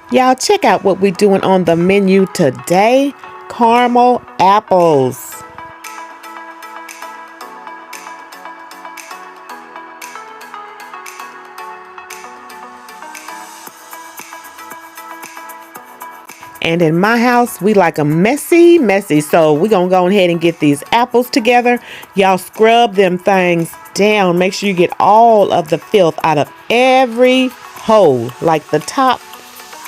Y'all check out what we're doing on the menu today. Caramel apples. And in my house, we like a messy, messy. So we're going to go ahead and get these apples together. Y'all scrub them things down. Make sure you get all of the filth out of every hole. Like the top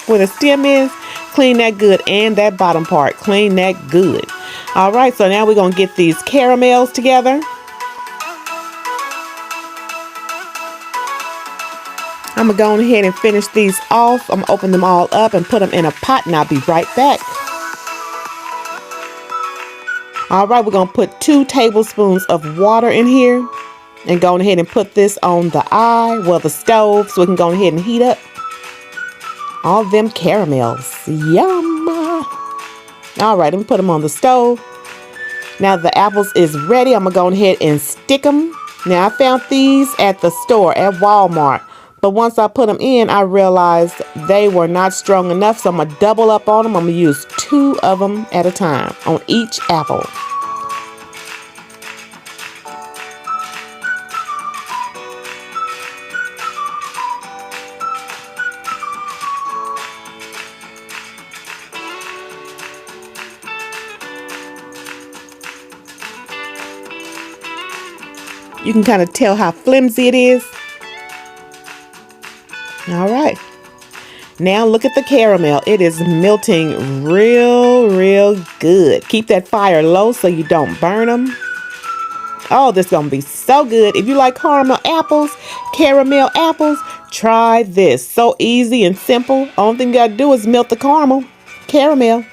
where the stem is, clean that good. And that bottom part, clean that good. All right, so now we're going to get these caramels together. I'm going to go ahead and finish these off. I'm going to open them all up and put them in a pot, and I'll be right back. All right, we're going to put 2 tablespoons of water in here and go ahead and put this on the stove, so we can go ahead and heat up all them caramels. Yum. All right, let me put them on the stove. Now the apples is ready. I'm going to go ahead and stick them. Now I found these at the store at Walmart. But once I put them in, I realized they were not strong enough. So I'm going to double up on them. I'm going to use 2 of them at a time on each apple. You can kind of tell how flimsy it is. All right. Now look at the caramel. It is melting real good. Keep that fire low so you don't burn them. Oh, this is going to be so good. If you like caramel apples, try this. So easy and simple. Only thing you got to do is melt the caramel.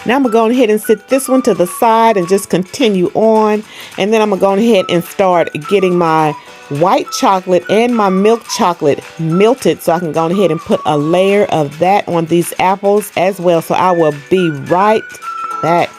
Now I'm going to go ahead and sit this one to the side and just continue on. And then I'm going to go ahead and start getting my white chocolate and my milk chocolate melted, so I can go ahead and put a layer of that on these apples as well. So I will be right back.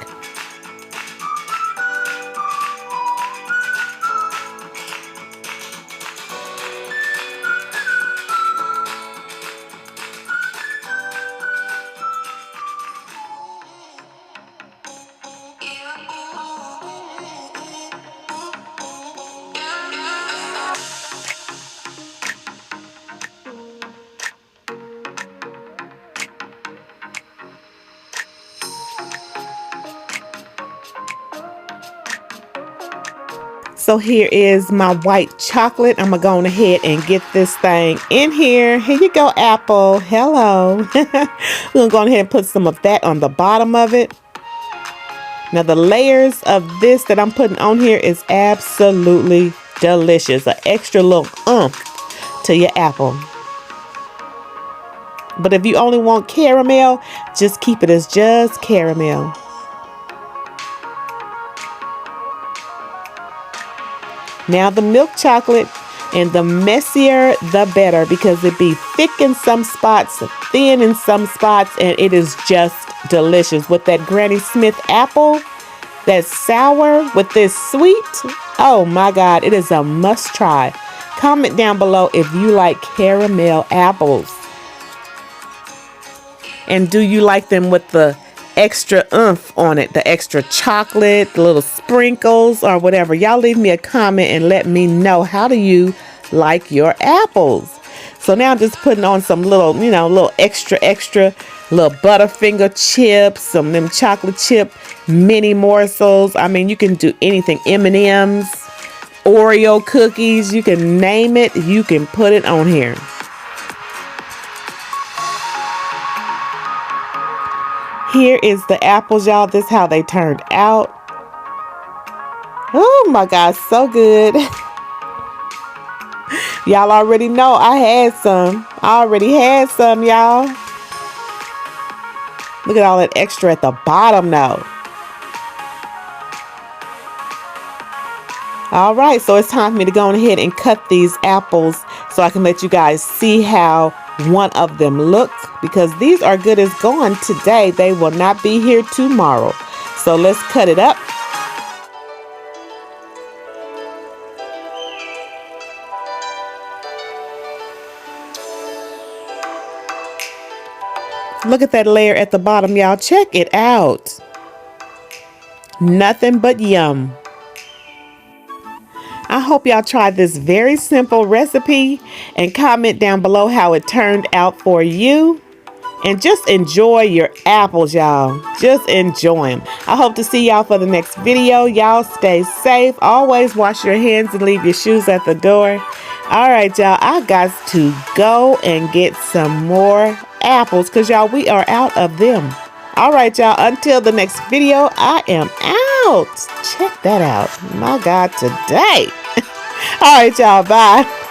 So here is my white chocolate. I'm going to go ahead and get this thing in here. Here you go, apple. Hello. We're going to go ahead and put some of that on the bottom of it. Now the layers of this that I'm putting on here is absolutely delicious. An extra little to your apple. But if you only want caramel, just keep it as just caramel. Now the milk chocolate, and the messier the better, because it be thick in some spots, thin in some spots, and it is just delicious. With that Granny Smith apple, that's sour with this sweet. Oh my God, it is a must try. Comment down below if you like caramel apples. And do you like them with the extra oomph on it, the extra chocolate, the little sprinkles or whatever? Y'all leave me a comment and let me know, how do you like your apples? So now I'm just putting on some little, little extra little Butterfinger chips, some of them chocolate chip mini morsels. I mean, you can do anything. M&M's, Oreo cookies, you can name it, you can put it on here. Here is the apples, y'all. This is how they turned out. Oh my God, so good. Y'all already know I had some. I already had some, y'all. Look at all that extra at the bottom now. All right, so it's time for me to go ahead and cut these apples so I can let you guys see how one of them look, because these are good as gone today. They will not be here tomorrow. So let's cut it up. Look at that layer at the bottom, y'all. Check it out. Nothing but yum. I hope y'all try this very simple recipe and comment down below how it turned out for you. And just enjoy your apples, y'all. Just enjoy them. I hope to see y'all for the next video. Y'all stay safe. Always wash your hands and leave your shoes at the door. All right, y'all. I got to go and get some more apples because, y'all, we are out of them. All right, y'all. Until the next video, I am out. Check that out. My God, today. All right, y'all. Bye.